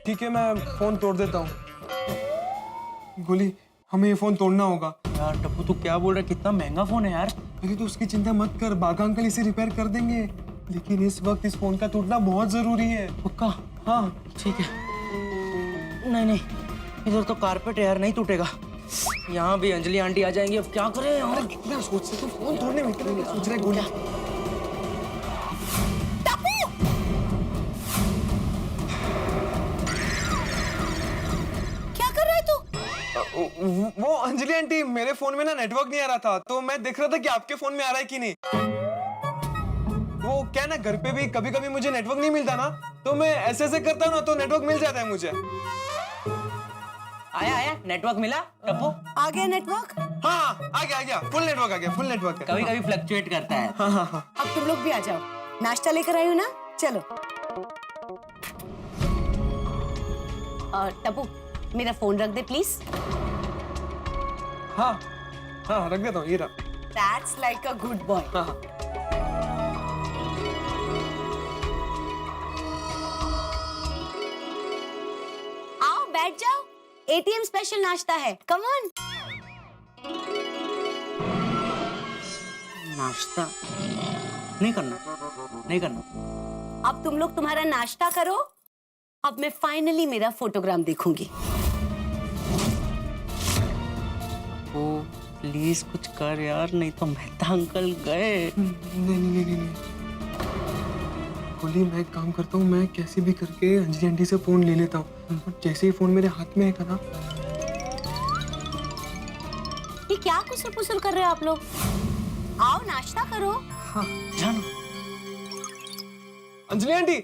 ठीक है, मैं फोन तोड़ देता हूँ। गोली, हमें ये फोन तोड़ना होगा। यार टप्पू तू क्या बोल रहा है? कितना महंगा फोन है यार। अरे तो उसकी चिंता मत कर, बागा अंकल इसे रिपेयर कर देंगे। लेकिन इस वक्त इस फोन का टूटना बहुत जरूरी है। पक्का? हाँ ठीक है। नहीं नहीं, इधर तो कारपेट है यार, नहीं टूटेगा। यहाँ भी अंजलि आंटी आ जाएंगी, अब क्या करें यार? कितना सोच से तू फोन तोड़ने में कितना सोच रहा है गोली? क्या कर रहा है तू? वो अंजलि आंटी, मेरे फोन में ना नेटवर्क नहीं आ रहा था, तो मैं देख रहा था कि आपके फोन में आ रहा है कि नहीं। वो क्या ना, घर पे भी कभी कभी मुझे नेटवर्क नहीं मिलता ना, तो मैं ऐसे ऐसे करता हूँ ना तो नेटवर्क मिल जाता है मुझे। आया आया, नेटवर्क मिला टप्पू? आ गया नेटवर्क? हाँ आ गया, फुल नेटवर्क आ गया, फुल नेटवर्क है। कभी कभी फ्लक्चुएट करता है। हाँ। अब तुम लोग भी आ जाओ, नाश्ता लेकर आई हो ना, चलो। और टप्पू, मेरा फोन रख दे प्लीज। हाँ रख देता हूँ, ये रहा। That's like a good boy. हाँ। आओ बैठ जाओ, एटीएम स्पेशल नाश्ता है, कम ऑन। नाश्ता नहीं करना। अब तुम लोग तुम्हारा नाश्ता करो, अब मैं फाइनली मेरा फोटोग्राम देखूंगी। ओ प्लीज कुछ कर यार, नहीं तो मेहता अंकल गए। नहीं। गोली, मैं एक काम करता हूँ, मैं कैसे भी करके अंजलि आंटी से फोन ले लेता हूँ। और जैसे ही फोन मेरे हाथ में है ना। ये क्या कुसुर पुसुर कर रहे हो आप लोग? आओ नाश्ता करो। हाँ जानो अंजलि आंटी,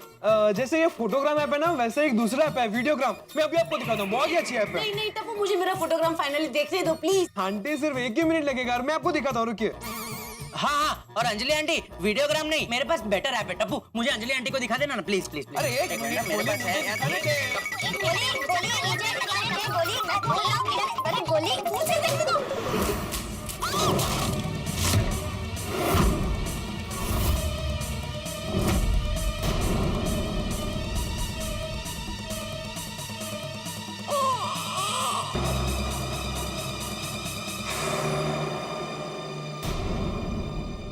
जैसे ये फोटोग्राम ऐप है ना, वैसे एक दूसरा ऐप है वीडियोग्राम। मैं अभी आपको दिखाता हूँ, बहुत ही अच्छी ऐप है। नहीं टप्पू, मुझे मेरा फोटोग्राम फाइनली देखने दो प्लीज। आंटी सिर्फ 1 ही मिनट लगेगा और मैं आपको दिखाता हूँ, रुकिए। हाँ, और अंजलि आंटी वीडियोग्राम नहीं, मेरे पास बेटर ऐप है टप्पू, मुझे अंजलि आंटी को दिखा देना ना प्लीज प्लीज। अरे एक मिनट, मेरे पास है यार।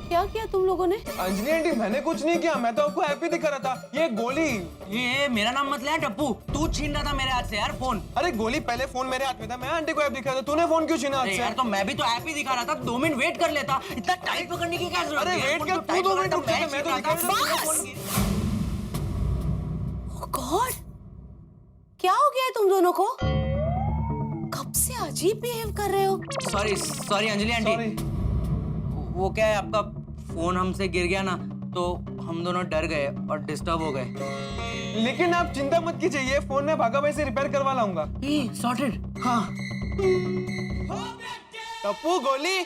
क्या किया तुम लोगों ने? अंजलि आंटी, मैंने कुछ नहीं किया, मैं तो आपको ऐप ही दिखा रहा था। ये गोली। ये मेरा नाम मत ले टप्पू, तू छीन रहा था मेरे हाथ से यार फोन। अरे गोली, पहले फोन मेरे हाथ में था, मैं आंटी को ऐप दिखा रहा था, तूने फोन क्यों छीना हाथ से? यार तो मैं भी तो ऐप ही दिखा रहा था, 2 मिनट वेट कर लेता, इतना टाइट पकड़ने की क्या जरूरत है? अरे वेट क्या, तू 2 मिनट रुक जा, मैं तो दिखा रहा था। Oh God! क्या हो गया है तुम दोनों को? कब से अजीब बिहेव कर रहे हो? Sorry Anjali aunty. वो क्या है, आपका फोन हमसे गिर गया ना, तो हम दोनों डर गए और डिस्टर्ब हो गए। लेकिन आप चिंता मत कीजिए, ये फोन मैं भागा भाई से रिपेयर करवा लाऊंगा। सॉर्टेड। हाँ। टप्पू, गोली,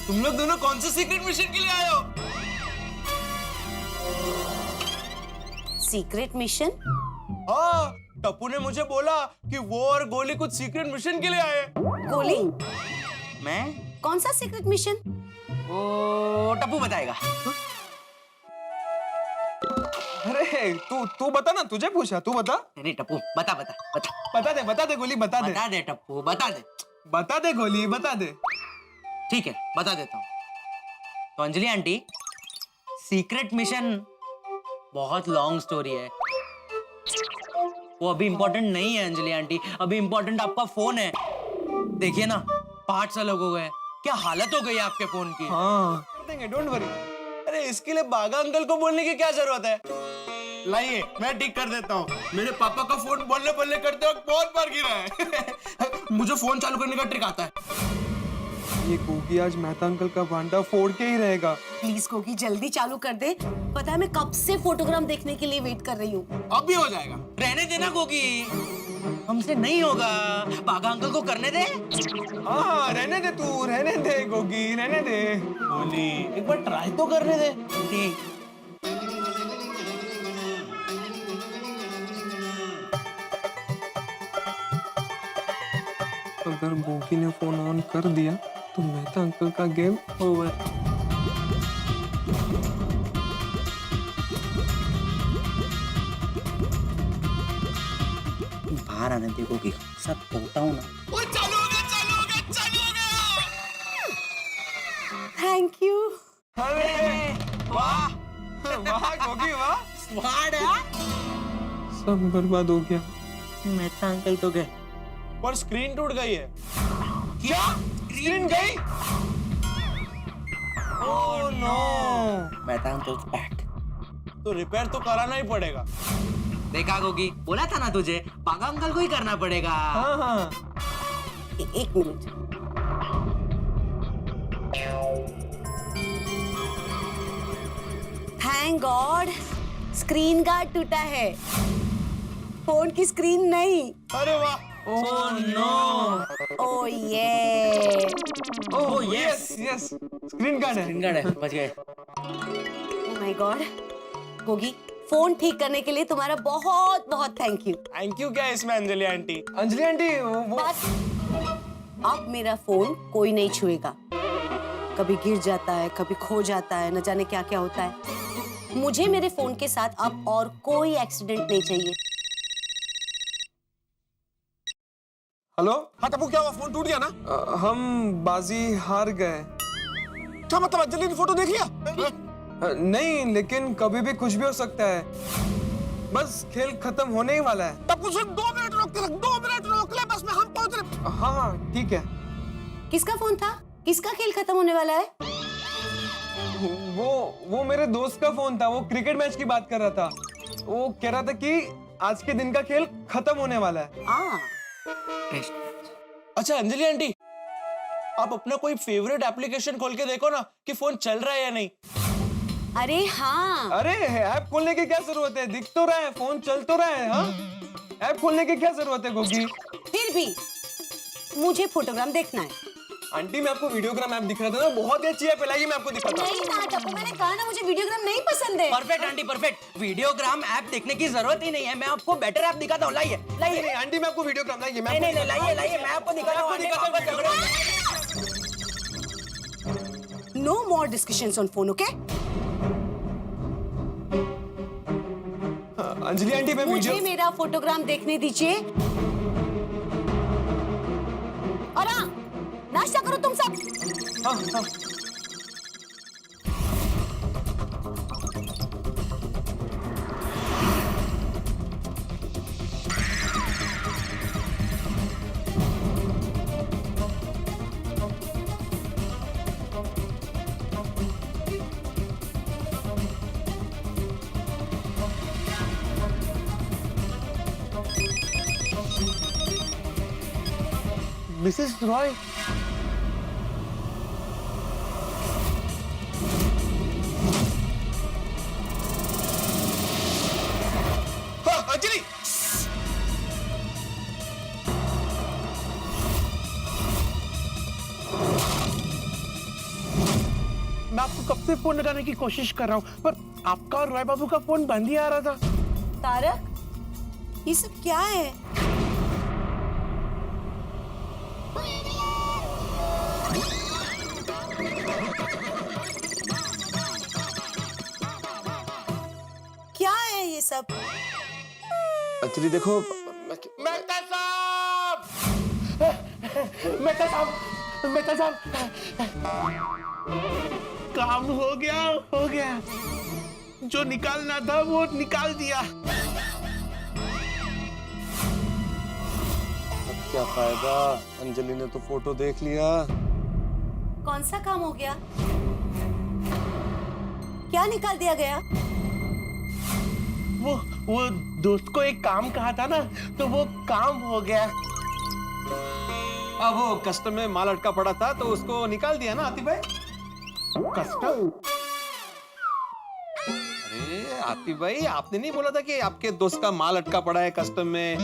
तुम लोग दोनों कौन से सीक्रेट मिशन के लिए आए हो? Secret mission? हाँ, टप्पू ने मुझे बोला कि वो और गोली कुछ सीक्रेट मिशन के लिए आए। गोली? मैं? कौन सा सीक्रेट मिशन? वो टप्पू बताएगा। अरे तू बता ना, तुझे पूछा, तू बता। नहीं टप्पू, बता बता दे गोली, बता दे टप्पू, बता दे गोली, बता दे। ठीक है, बता देता हूँ। तो अंजलि आंटी, सीक्रेट मिशन बहुत लॉन्ग स्टोरी है, वो अभी इम्पोर्टेंट नहीं है अंजलि आंटी, अभी इम्पोर्टेंट आपका फोन है। देखिए ना, पार्ट्स अलग हो गए, क्या हालत हो गई आपके फोन की। हाँ डोंट वरी। अरे इसके लिए बागा अंकल को बोलने की क्या जरूरत है? लाइए, मैं ठीक कर देता हूँ। मेरे पापा का फोन बोलने करते वक्त बहुत बार गिरा है। मुझे फोन चालू करने का ट्रिक आता है। ये गोगी आज मेहता अंकल का भांडा फोड़ के ही रहेगा। प्लीज गोगी जल्दी चालू कर दे, पता है मैं कब से फोटोग्राम देखने के लिए वेट कर रही हूँ। अब भी हो जाएगा। रहने देना गोगी, हमसे नहीं होगा, बागा अंकल को करने दे। हाँ रहने दे, तू रहने दे गोगी, रहने दे। गोली, एक बार ट्राई तो करने दे। अगर गोगी ने फोन ऑन कर दिया तो मेहता अंकल का गेम ओवर। बाहर आने देखोगी सब होता हूँ ना। वो चालू हो गया, चालू हो गया, चालू हो गया। Thank you. अरे वाह वाह गोगी वाह, स्मार्ट है। सब बर्बाद हो गया। मेहता अंकल तो गए, पर स्क्रीन टूट गई है। क्या स्क्रीन गई? Oh no. Mehta uncle back. तो रिपेयर तो कराना ही पड़ेगा। देखा गोगी, बोला था ना तुझे, बागा अंकल को ही करना पड़ेगा। हाँ हाँ। एक minute. Thank God screen guard टूटा है, फोन की स्क्रीन नहीं। अरे वाह। ओह नो। ओह ये oh yes yes, screen guard है। रिंगड़ है, बच गए। Oh my god. Gogi, phone ठीक करने के लिए तुम्हारा बहुत बहुत थैंक यू। थैंक यू क्या इसमें अंजलि आंटी? अंजलि आंटी वो बस अब मेरा फोन कोई नहीं छुएगा। कभी गिर जाता है, कभी खो जाता है, न जाने क्या क्या होता है। मुझे मेरे फोन के साथ अब और कोई एक्सीडेंट नहीं चाहिए। हेलो। हाँ तबू क्या हुआ, फोन टूट गया ना? हम बाजी हार गए। क्या मतलब, अंजलि ने फोटो देख लिया? नहीं, लेकिन कभी भी कुछ भी हो सकता है। बस खेल खत्म होने ही वाला है। तब कुछ 2 मिनट रोक के रख, 2 मिनट रोक ले, बस में हम पहुंच रहे। हाँ हाँ ठीक है। किसका फोन था? किसका खेल खत्म होने वाला है? वो मेरे दोस्त का फोन था। वो क्रिकेट मैच की बात कर रहा था। वो कह रहा था कि आज के दिन का खेल खत्म होने वाला है। अच्छा अंजलि आंटी, आप अपना कोई फेवरेट एप्लीकेशन खोल के देखो ना कि फोन चल रहा है या नहीं। अरे हाँ, अरे ऐप खोलने की क्या जरूरत है? दिख तो रहा है, फोन चल तो रहा है। हाँ, ऐप खोलने की क्या जरूरत है गोगी? फिर भी मुझे फोटोग्राम देखना है। आंटी मैं आपको वीडियोग्राम ऐप दिख रहा था ना, बहुत ही अच्छी ऐप है, लाइए मैं आपको दिखाता हूँ। नहीं ना टप्पू, मैंने कहा ना मुझे वीडियोग्राम नहीं पसंद है। Perfect aunty perfect. Videogram app देखने की जरूरत ही नहीं है, मैं आपको बेटर ऐप दिखाता हूँ। लाइए लाइए। नहीं आंटी मैं आपको वीडियोग्राम लाइए, मैं नहीं नहीं लाइए लाइए, मैं आपको दिखाता हूँ। No more discussions on phone, okay? Anjali aunty मैं मुझे वीडियो। मेरा फोटोग्राम देखने दीजिए। और हाँ, नाश्ता करो तुम सब। हाँ हाँ। मिसेस रॉय। अंजलि मैं आपको कब से फोन लगाने की कोशिश कर रहा हूँ, पर आपका और रॉय बाबू का फोन बंद ही आ रहा था। तारक, ये सब क्या है? क्या है ये सब? अंजलि देखो, मेहता साहब, मेहता साहब, मेहता साहब, काम हो गया। जो निकालना था वो निकाल दिया। क्या फायदा, अंजलि ने तो फोटो देख लिया। कौन सा काम हो गया? क्या निकाल दिया गया? वो दोस्त को एक काम कहा था ना, तो वो काम हो गया। अब वो कस्टम में माल अटका पड़ा था तो उसको निकाल दिया ना आतिफ भाई। कस्टम? अरे आतिफ भाई, आपने नहीं बोला था कि आपके दोस्त का माल अटका पड़ा है कस्टम में?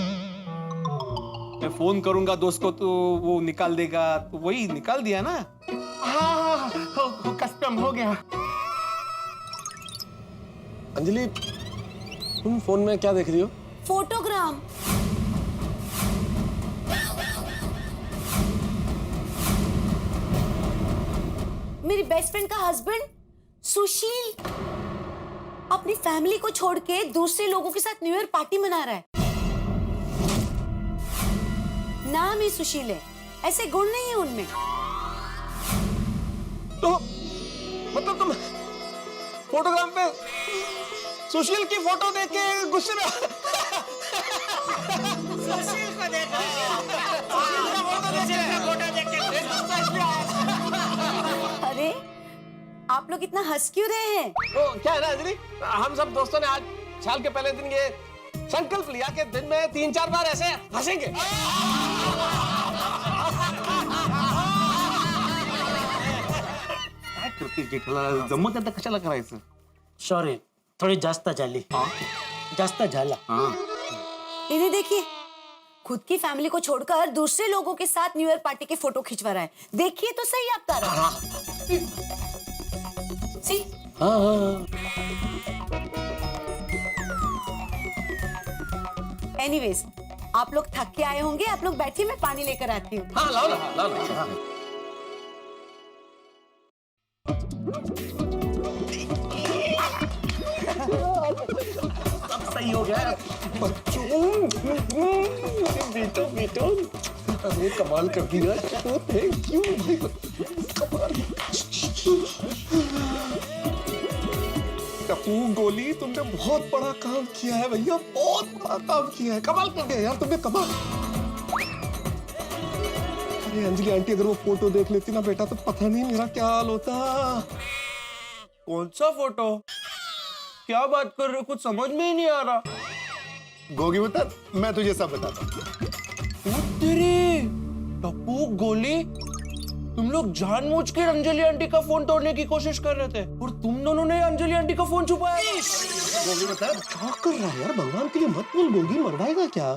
मैं फोन करूंगा दोस्त को तो वो निकाल देगा, तो वही निकाल दिया ना। हाँ, कस्टम हो गया। अंजलि तुम फोन में क्या देख रही हो? फोटोग्राम। मेरी बेस्ट फ्रेंड का हस्बैंड सुशील अपनी फैमिली को छोड़ के दूसरे लोगों के साथ न्यू ईयर पार्टी मना रहा है। नाम ही सुशील है, ऐसे गुण नहीं है उनमें। तो मतलब तुम फोटोग्राम पे सुशील की फोटो देख के गुस्से में सुशील को देखा, फोटो देख के अरे आप लोग इतना हंस क्यों रहे हैं? तो क्या है ना अंजलि, हम सब दोस्तों ने आज साल के पहले दिन ये संकल्प लिया कि दिन में 3-4 बार ऐसे हंसेंगे। काय करते जेठालाल, जमत आता कशाला करायचं? सॉरी, थोड़ी जास्त झाली. जास्त झाला. इन्हें देखिए, खुद की फैमिली को छोड़कर दूसरे लोगों के साथ न्यू ईयर पार्टी के फोटो खिंचवा रहा है। देखिए तो सही आप तारा। सी एनीवेज, आप लोग थक के आए होंगे, आप लोग बैठिए, मैं पानी लेकर आती हूँ। हाँ लाओ ना, लाओ ना। अब सही हो गया बच्चों। बेटो अरे कमाल कर दिया, थैंक यू। टप्पू गोली, तुमने बहुत बड़ा काम किया है भैया, बहुत बड़ा काम किया है, कमाल कर दिया यार तुमने, कमाल। अरे अंजलि आंटी अगर वो फोटो देख लेती ना बेटा तो पता नहीं मेरा क्या हाल होता। कौन सा फोटो? क्या बात कर रहे हो? कुछ समझ में ही नहीं आ रहा। गोगी बता, मैं तुझे सब बताता हूँ। तेरी टप्पू गोली, तुम लोग जानबूझ के अंजलि आंटी का फोन तोड़ने की कोशिश कर रहे थे और तुम दोनों ने अंजलि आंटी का फोन छुपाया। गोगी बता, क्या कर रहा है यार, भगवान के लिए मत बोल, गोगी मरवाएगा क्या?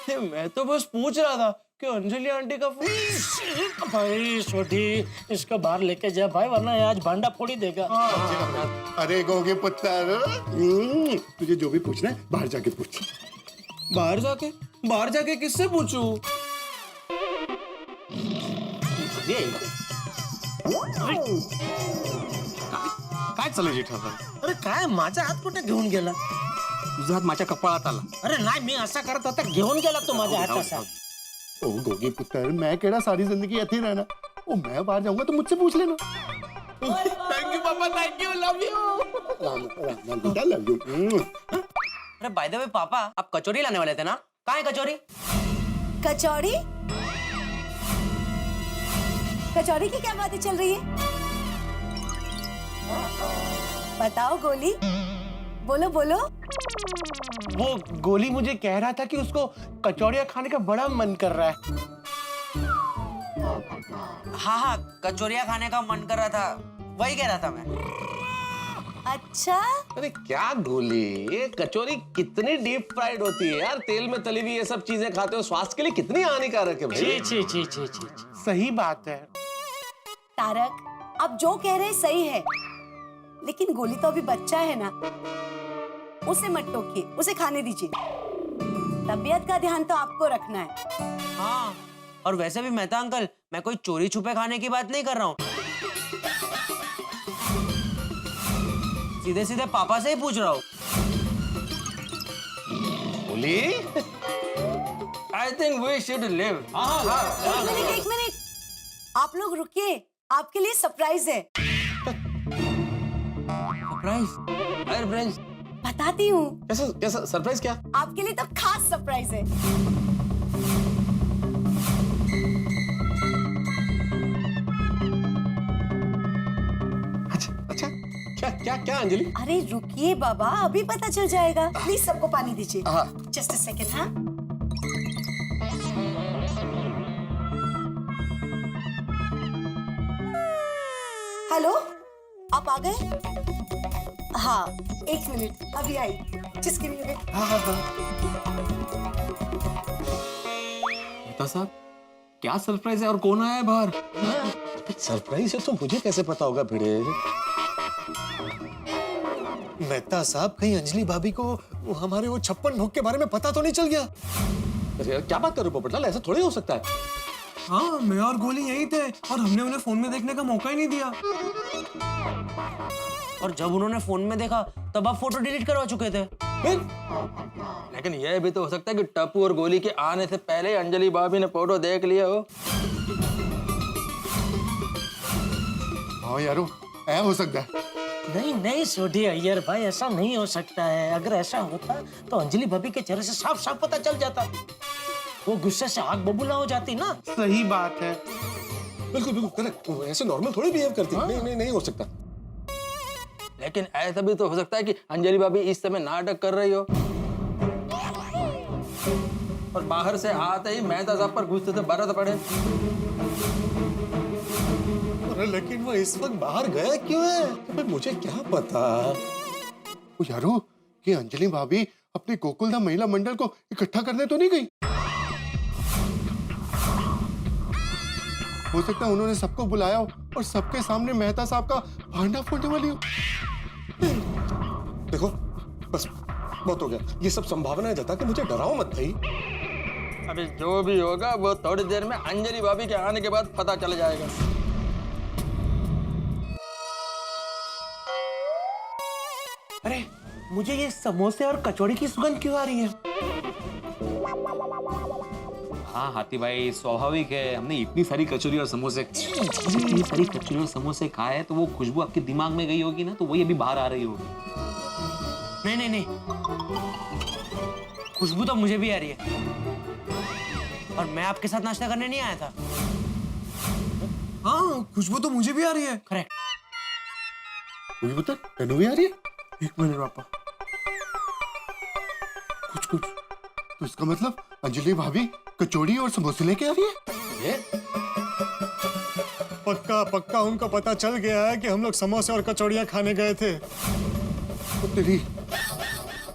मैं तो बस पूछ रहा था कि अंजलि आंटी का फोन। भाई सोडी, इसको बाहर लेके जा भाई, वरना ये आज भांडा फोड़ी देगा. अरे गोगी पुत्र, तुझे जो भी पूछना है बाहर जाके पूछ। बाहर जाके किससे पूछूं? काय चालू जेठालाल? अरे काय, माझा हात कुठे घेऊन गेला? तुझा हात माझ्या कपाळात आला. अरे नाही, मी असा करत होता, घेऊन गेला तो माझ्या हात असा. ओ गोगी पुत्र, मैं केड़ा सारी जिंदगी ऐसे ही रहना? ओ मैं बाहर जाऊंगा तो मुझसे पूछ लेना। थैंक यू पापा, थैंक यू, लव यू। बेटा लव यू। अरे बाय द वे पापा, आप कचौरी लाने वाले थे ना? कहाँ है कचौरी? कचौड़ी? कचौड़ी की क्या बातें चल रही है? बताओ गोली, बोलो बोलो। वो गोली मुझे कह रहा था कि उसको कचौड़ियाँ खाने का बड़ा मन कर रहा है। हाँ, कचौरिया खाने का मन कर रहा था, वही कह रहा था मैं। अच्छा, अरे क्या गोली, ये कचौरी कितनी डीप फ्राइड होती है यार, तेल में तली हुई ये सब चीजें खाते हो, स्वास्थ्य के लिए कितनी हानिकारक है भाई। छी. सही बात है। तारक, आप जो कह रहे हैं सही है, लेकिन गोली तो अभी बच्चा है ना, उसे मत टोकिए, उसे खाने दीजिए। तबीयत का ध्यान तो आपको रखना है। हाँ, और वैसे भी मेहता अंकल, मैं कोई चोरी छुपे खाने की बात नहीं कर रहा हूँ, सीधे सीधे पापा से ही पूछ रहा हूँ। गोली, I think we should live. एक मिनट, आप लोग रुकिए, आपके लिए सरप्राइज है। सरप्राइज? अरे फ्रेंड्स, बताती हूँ, कैसा सरप्राइज क्या? आपके लिए तो खास सरप्राइज है। अच्छा, क्या अंजलि? अरे रुकिए बाबा, अभी पता चल जाएगा। प्लीज सबको पानी दीजिए। हाँ। Just a second. हाँ, हेलो, आप आ गए? हाँ, एक मिनट, अभी आई। जिसके लिए मेहता साहब, क्या सरप्राइज है और कौन आया है बाहर? सरप्राइज है तो मुझे कैसे पता होगा भिड़े? मेहता साहब, कहीं अंजलि भाभी को हमारे वो 56 भोग के बारे में पता तो नहीं चल गया? अरे यार, क्या बात कर रहे हो पोपटलाल, ऐसा थोड़ी हो सकता है। हाँ, मैं और गोली यही थे और हमने उन्हें फोन में देखने का मौका ही नहीं दिया। और जब उन्होंने फोन में देखा तब आप फोटो डिलीट करवा चुके थे। फिर लेकिन यह भी तो हो सकता है कि टप्पू और गोली के आने से पहले अंजलि भाभी ने फोटो देख लिया हो। हाँ यारो, ऐ हो सकता है। नहीं नहीं सोढ़ी अय्यर भाई, ऐसा नहीं हो सकता है। अगर ऐसा होता तो अंजलि भाभी के चेहरे से साफ साफ पता चल जाता। वो गुस्से से आग बबूला हो जाती ना। सही बात है। बिल्कुल बिल्कुल करेक्ट, ऐसे नॉर्मल थोड़ी बिहेव करती है। नहीं नहीं नहीं हो सकता। लेकिन ऐसा भी तो हो सकता है कि अंजलि भाभी इस समय नाटक कर रही हो और बाहर से आते ही मेहता साहब पर गुस्से से बरस पड़े। अरे लेकिन वो इस वक्त बाहर गया क्यों है? अबे मुझे क्या पता। ओ यारो, कि अंजलि भाभी अपने गोकुलधाम महिला मंडल को इकट्ठा करने तो नहीं गई? हो सकता है उन्होंने सबको बुलाया हो और सबके सामने मेहता साहब का भांडा फोड़ने वाली हो। देखो बस बहुत हो गया, ये सब संभावनाएं जता के मुझे डराओ मत भाई। अभी जो भी होगा वो थोड़ी देर में अंजलि भाभी के आने के बाद पता चल जाएगा। अरे मुझे ये समोसे और कचौड़ी की सुगंध क्यों आ रही है? हाँ हाथी भाई, स्वाभाविक है। हमने इतनी सारी कचौरी और समोसे खाए तो वो खुशबू आपके दिमाग में गई होगी ना, तो वही अभी बाहर आ रही होगी। नहीं नहीं नहीं, खुशबू तो मुझे भी आ रही है और मैं आपके साथ नाश्ता करने नहीं आया था। हाँ खुशबू तो मुझे भी आ रही है। करेक्ट। मुझे बता, तनु भी आ रही है? एक मिनट पापा। कुछ तो इसका मतलब अंजलि भाभी कचौड़ी और समोसे लेके आ रही है? पक्का पक्का उनको पता चल गया है कि हम लोग समोसे और कचौड़ियाँ खाने गए थे। ओ तेरी,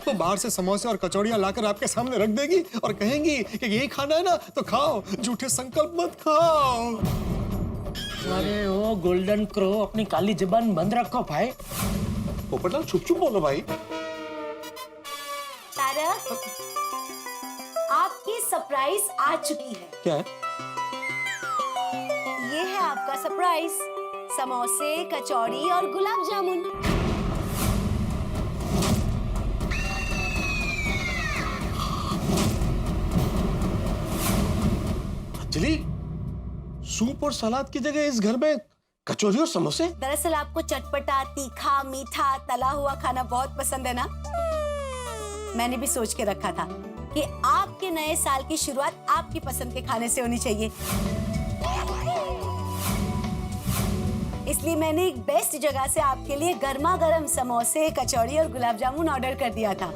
तो बाहर से समोसे और कचौड़ियाँ लाकर आपके सामने रख देगी और कहेंगी कि यही खाना है ना तो खाओ, झूठे संकल्प मत खाओ। अरे ओ गोल्डन क्रो, अपनी काली जुबान बंद रखो भाई। पोपटलाल चुप चुप बोलो भाई। तारक, आपकी सरप्राइज आ चुकी है। क्या है? ये है आपका सरप्राइज, समोसे, कचौड़ी और गुलाब जामुन। अंजलि, सूप और सलाद की जगह इस घर में कचौरी और समोसे? दरअसल आपको चटपटा, तीखा, मीठा, तला हुआ खाना बहुत पसंद है ना। मैंने भी सोच के रखा था कि आपके नए साल की शुरुआत आपकी पसंद के खाने से होनी चाहिए। इसलिए मैंने एक बेस्ट जगह से आपके लिए गर्मा गर्म समोसे, कचौड़ी और गुलाब जामुन ऑर्डर कर दिया था।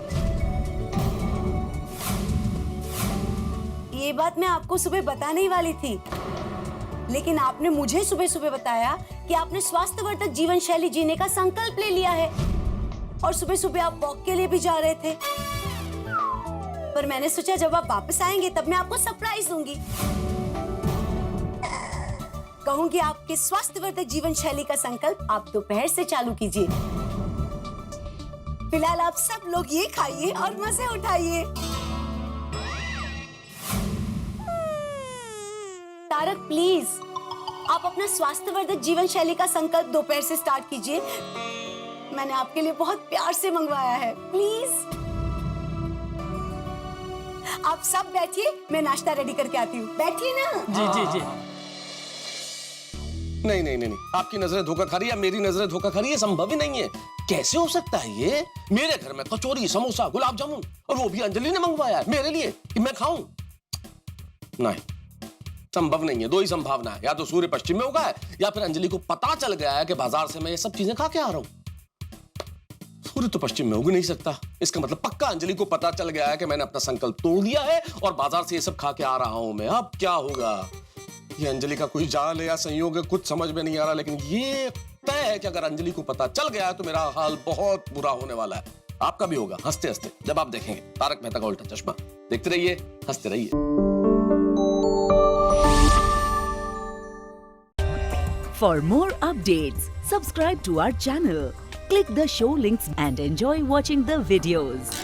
ये बात मैं आपको सुबह बताने ही वाली थी, लेकिन आपने मुझे सुबह सुबह बताया कि आपने स्वास्थ्यवर्धक जीवन शैली जीने का संकल्प ले लिया है और सुबह सुबह आप वॉक के लिए भी जा रहे थे। पर मैंने सोचा जब आप वापस आएंगे तब मैं आपको सरप्राइज दूंगी। कहूंगी आपके स्वास्थ्यवर्धक जीवन शैली का संकल्प आप दोपहर से चालू कीजिए। फिलहाल आप सब लोग ये खाइए और मजे उठाइए। तारक प्लीज, आप अपना स्वास्थ्यवर्धक जीवन शैली का संकल्प दोपहर से स्टार्ट कीजिए। मैंने आपके लिए बहुत प्यार से मंगवाया है, प्लीज। आप सब बैठिए, मैं नाश्ता रेडी करके आती हूँ। बैठिए ना। जी जी जी। नहीं नहीं नहीं, आपकी नजरें धोखा खा रही है, मेरी नजरें धोखा खा रही है, संभव ही नहीं है। कैसे हो सकता है ये? मेरे घर में कचौरी, समोसा, गुलाब जामुन और वो भी अंजलि ने मंगवाया है मेरे लिए कि मैं खाऊं? नहीं, संभव नहीं है। दो ही संभावना है, या तो सूर्य पश्चिम में उगा है या फिर अंजलि को पता चल गया है कि बाजार से मैं ये सब चीजें खा के आ रहा हूं। सूर्य तो पश्चिम में उग नहीं सकता, इसका मतलब पक्का अंजलि को पता चल गया है कि मैंने अपना संकल्प तोड़ दिया है और बाजार से ये सब खा के आ रहा हूं मैं। अब क्या होगा? ये अंजलि का कोई जाल है या संयोग है, कुछ समझ में नहीं आ रहा, लेकिन ये तय है कि अगर अंजलि को पता चल गया है तो मेरा हाल बहुत बुरा होने वाला है। आपका भी होगा, हंसते हंसते, जब आप देखेंगे तारक मेहता का उल्टा चश्मा। देखते रहिए, हंसते रहिए। For more updates, subscribe to our channel, click the show links and enjoy watching the videos.